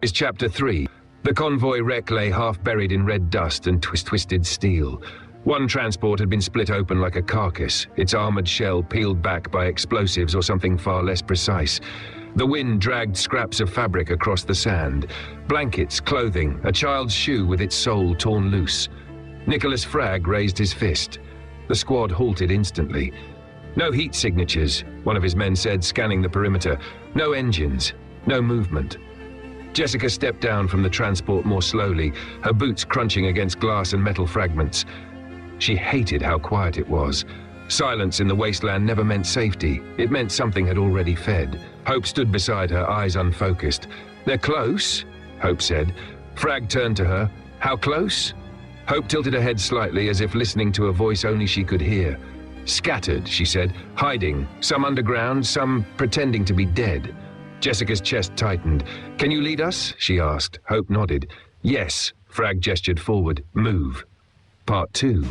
Is Chapter 3. The convoy wreck lay half buried in red dust and twisted steel. One transport had been split open like a carcass, its armored shell peeled back by explosives or something far less precise. The wind dragged scraps of fabric across the sand. Blankets, clothing, a child's shoe with its sole torn loose. Nicholas Fragg raised his fist. The squad halted instantly. No heat signatures, one of his men said, scanning the perimeter. No engines, no movement. Jessica stepped down from the transport more slowly, her boots crunching against glass and metal fragments. She hated how quiet it was. Silence in the wasteland never meant safety. It meant something had already fed. Hope stood beside her, eyes unfocused. "They're close," Hope said. Fragg turned to her. "How close?" Hope tilted her head slightly, as if listening to a voice only she could hear. "Scattered," she said, "hiding. Some underground, some pretending to be dead." Jessica's chest tightened. "Can you lead us?" she asked. Hope nodded. "Yes." Fragg gestured forward. "Move." Part 2.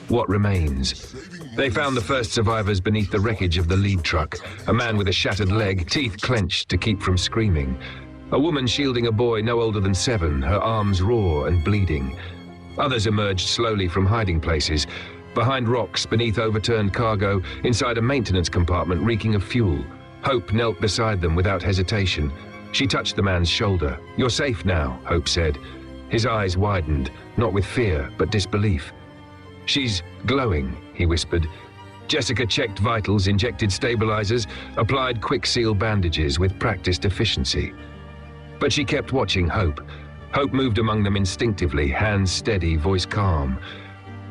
What remains? They found the first survivors beneath the wreckage of the lead truck. A man with a shattered leg, teeth clenched to keep from screaming. A woman shielding a boy no older than 7, her arms raw and bleeding. Others emerged slowly from hiding places. Behind rocks, beneath overturned cargo, inside a maintenance compartment reeking of fuel. Hope knelt beside them without hesitation. She touched the man's shoulder. "You're safe now," Hope said. His eyes widened, not with fear, but disbelief. "She's glowing," he whispered. Jessica checked vitals, injected stabilizers, applied quick-seal bandages with practiced efficiency. But she kept watching Hope. Hope moved among them instinctively, hands steady, voice calm.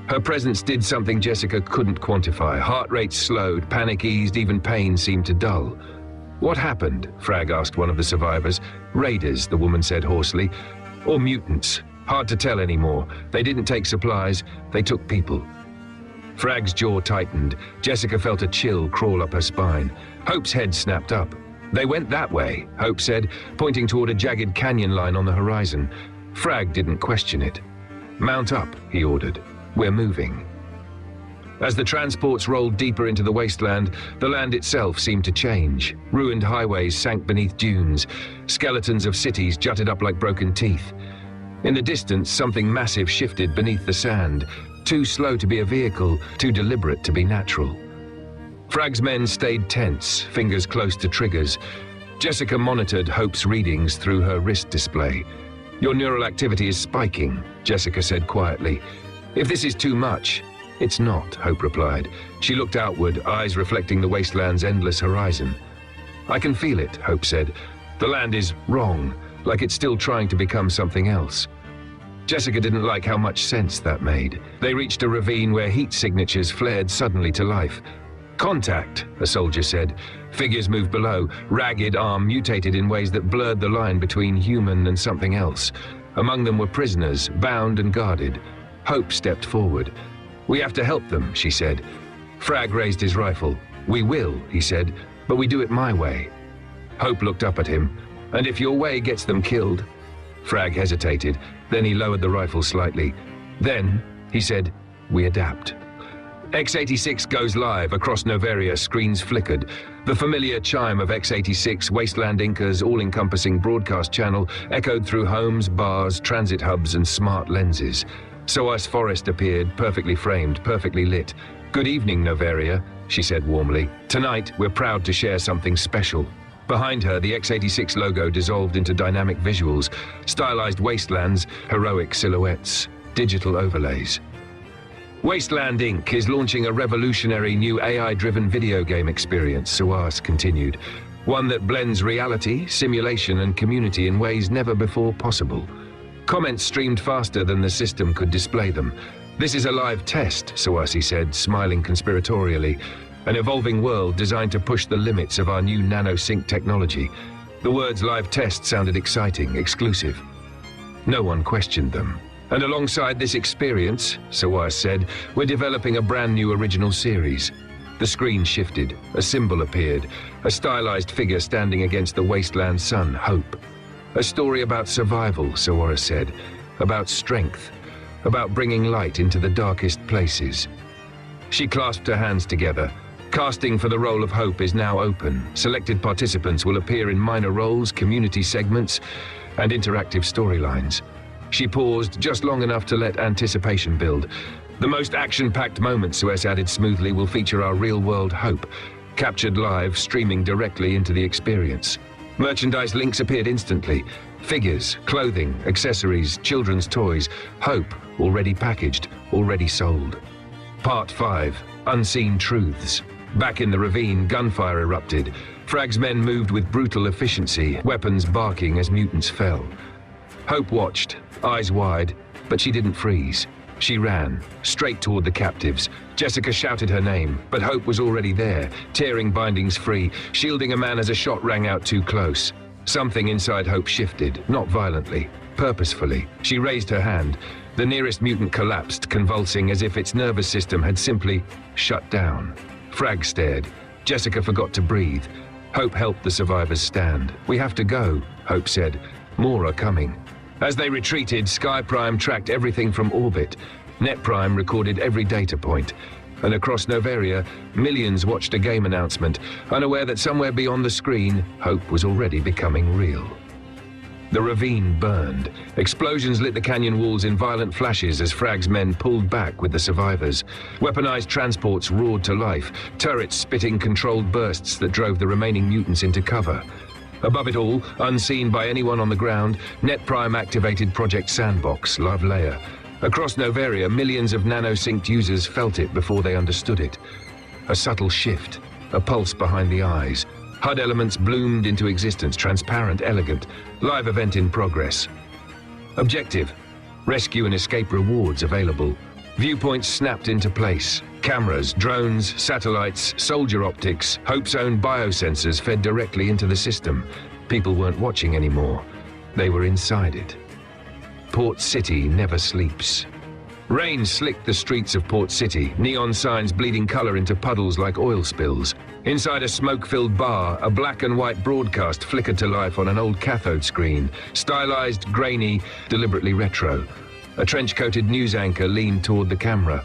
Her presence did something Jessica couldn't quantify. Heart rate slowed, panic eased, even pain seemed to dull. "What happened?" Fragg asked one of the survivors. "Raiders," the woman said hoarsely. "Or mutants. Hard to tell anymore. They didn't take supplies, they took people." Fragg's jaw tightened. Jessica felt a chill crawl up her spine. Hope's head snapped up. "They went that way," Hope said, pointing toward a jagged canyon line on the horizon. Fragg didn't question it. "Mount up," he ordered. "We're moving." As the transports rolled deeper into the wasteland, the land itself seemed to change. Ruined highways sank beneath dunes. Skeletons of cities jutted up like broken teeth. In the distance, something massive shifted beneath the sand. Too slow to be a vehicle, too deliberate to be natural. Fragg's men stayed tense, fingers close to triggers. Jessica monitored Hope's readings through her wrist display. "Your neural activity is spiking," Jessica said quietly. "If this is too much..." "It's not," Hope replied. She looked outward, eyes reflecting the wasteland's endless horizon. "I can feel it," Hope said. "The land is wrong, like it's still trying to become something else." Jessica didn't like how much sense that made. They reached a ravine where heat signatures flared suddenly to life. "Contact," a soldier said. Figures moved below, ragged, arm mutated in ways that blurred the line between human and something else. Among them were prisoners, bound and guarded. Hope stepped forward. "We have to help them," she said. Fragg raised his rifle. "We will," he said, "but we do it my way." Hope looked up at him. "And if your way gets them killed?" Fragg hesitated. Then he lowered the rifle slightly. "Then," he said, "we adapt." X-86 goes live across Noveria, screens flickered. The familiar chime of X-86, Wasteland Inc.'s all-encompassing broadcast channel, echoed through homes, bars, transit hubs, and smart lenses. SOAS Forest appeared, perfectly framed, perfectly lit. "Good evening, Noveria," she said warmly. "Tonight, we're proud to share something special." Behind her, the X-86 logo dissolved into dynamic visuals, stylized wastelands, heroic silhouettes, digital overlays. Wasteland Inc. is launching a revolutionary new AI-driven video game experience, SOAS continued. One that blends reality, simulation, and community in ways never before possible. Comments streamed faster than the system could display them. "This is a live test," SOAS said, smiling conspiratorially. "An evolving world designed to push the limits of our new nano-sync technology." The words live test sounded exciting, exclusive. No one questioned them. "And alongside this experience," SOAS said, "we're developing a brand new original series." The screen shifted. A symbol appeared. A stylized figure standing against the wasteland sun, Hope. "A story about survival," SOAS said. "About strength. About bringing light into the darkest places." She clasped her hands together. "Casting for the role of Hope is now open. Selected participants will appear in minor roles, community segments. and interactive storylines. She paused just long enough to let anticipation build. The most action-packed moments, Suez added smoothly, will feature our real-world Hope, captured live, streaming directly into the experience. Merchandise links appeared instantly. Figures, clothing, accessories, children's toys. Hope, already packaged, already sold. Part 5. Unseen Truths. Back in the ravine, gunfire erupted. Frag's men moved with brutal efficiency, weapons barking as mutants fell. Hope watched, eyes wide, but she didn't freeze. She ran, straight toward the captives. Jessica shouted her name, but Hope was already there, tearing bindings free, shielding a man as a shot rang out too close. Something inside Hope shifted, not violently, purposefully. She raised her hand. The nearest mutant collapsed, convulsing as if its nervous system had simply shut down. Frag stared. Jessica forgot to breathe. Hope helped the survivors stand. "We have to go," Hope said. "More are coming." As they retreated, Sky Prime tracked everything from orbit. Net Prime recorded every data point. And across Noveria, millions watched a game announcement, unaware that somewhere beyond the screen, Hope was already becoming real. The ravine burned. Explosions lit the canyon walls in violent flashes as Frag's men pulled back with the survivors. Weaponized transports roared to life, turrets spitting controlled bursts that drove the remaining mutants into cover. Above it all, unseen by anyone on the ground, Net Prime activated Project Sandbox, Love Layer. Across Noveria, millions of nano-synced users felt it before they understood it. A subtle shift, a pulse behind the eyes. HUD elements bloomed into existence, transparent, elegant. Live event in progress. Objective: rescue and escape rewards available. Viewpoints snapped into place. Cameras, drones, satellites, soldier optics, Hope's own biosensors fed directly into the system. People weren't watching anymore. They were inside it. Port City never sleeps. Rain slicked the streets of Port City, neon signs bleeding color into puddles like oil spills. Inside a smoke-filled bar, a black and white broadcast flickered to life on an old cathode screen, stylized, grainy, deliberately retro. A trench-coated news anchor leaned toward the camera.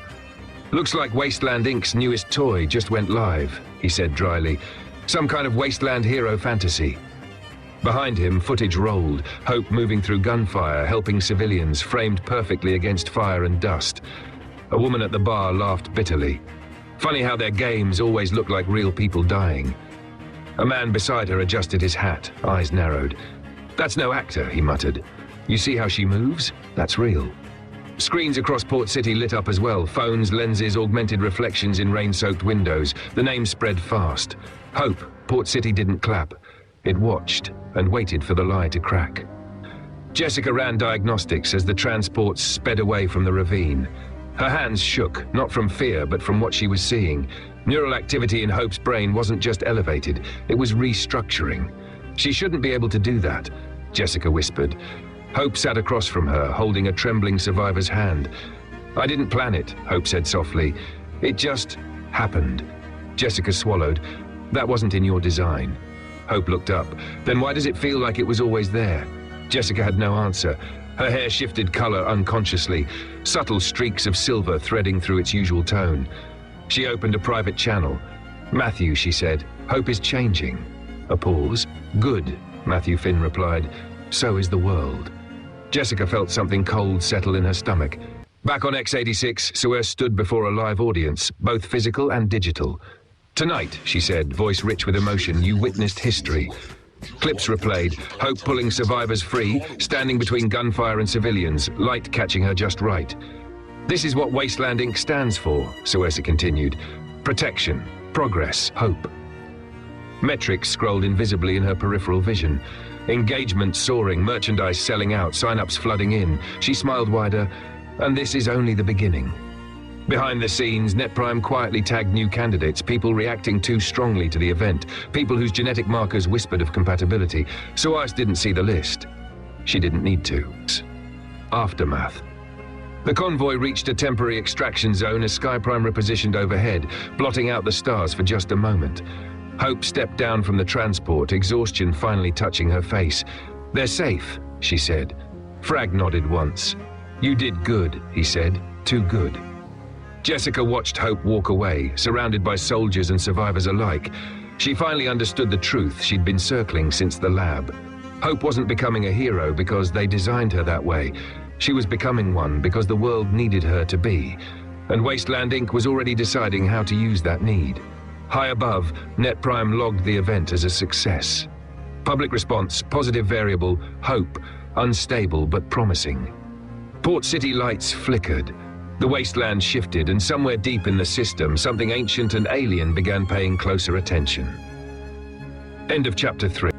"Looks like Wasteland Inc.'s newest toy just went live," he said dryly. "Some kind of Wasteland hero fantasy." Behind him, footage rolled, Hope moving through gunfire, helping civilians, framed perfectly against fire and dust. A woman at the bar laughed bitterly. Funny how their games always look like real people dying. A man beside her adjusted his hat, eyes narrowed. "That's no actor," he muttered. "You see how she moves? That's real." Screens across Port City lit up as well, phones, lenses, augmented reflections in rain-soaked windows. The name spread fast. Hope, Port City didn't clap. It watched and waited for the lie to crack. Jessica ran diagnostics as the transports sped away from the ravine. Her hands shook, not from fear, but from what she was seeing. Neural activity in Hope's brain wasn't just elevated, it was restructuring. She shouldn't be able to do that, Jessica whispered. Hope sat across from her, holding a trembling survivor's hand. "I didn't plan it," Hope said softly. "It just happened." Jessica swallowed. "That wasn't in your design." Hope looked up. "Then why does it feel like it was always there?" Jessica had no answer. Her hair shifted color unconsciously, subtle streaks of silver threading through its usual tone. She opened a private channel. "Matthew," she said, "Hope is changing." A pause. "Good," Matthew Finn replied. "So is the world." Jessica felt something cold settle in her stomach. Back on X-86, Suez stood before a live audience, both physical and digital. "Tonight," she said, voice rich with emotion, "you witnessed history." Clips replayed, Hope pulling survivors free, standing between gunfire and civilians, light catching her just right. "This is what Wasteland Inc. stands for," Suez continued. "Protection, progress, hope." Metrics scrolled invisibly in her peripheral vision. Engagement soaring, merchandise selling out, sign-ups flooding in. She smiled wider, and this is only the beginning. Behind the scenes, NetPrime quietly tagged new candidates, people reacting too strongly to the event, people whose genetic markers whispered of compatibility. Suez didn't see the list. She didn't need to. Aftermath. The convoy reached a temporary extraction zone as Sky Prime repositioned overhead, blotting out the stars for just a moment. Hope stepped down from the transport, exhaustion finally touching her face. "They're safe," she said. Frag nodded once. "You did good," he said. "Too good." Jessica watched Hope walk away, surrounded by soldiers and survivors alike. She finally understood the truth she'd been circling since the lab. Hope wasn't becoming a hero because they designed her that way. She was becoming one because the world needed her to be. And Wasteland Inc. was already deciding how to use that need. High above, Net Prime logged the event as a success. Public response, positive variable, hope, unstable but promising. Port City lights flickered. The wasteland shifted, and somewhere deep in the system, something ancient and alien began paying closer attention. End of chapter 3.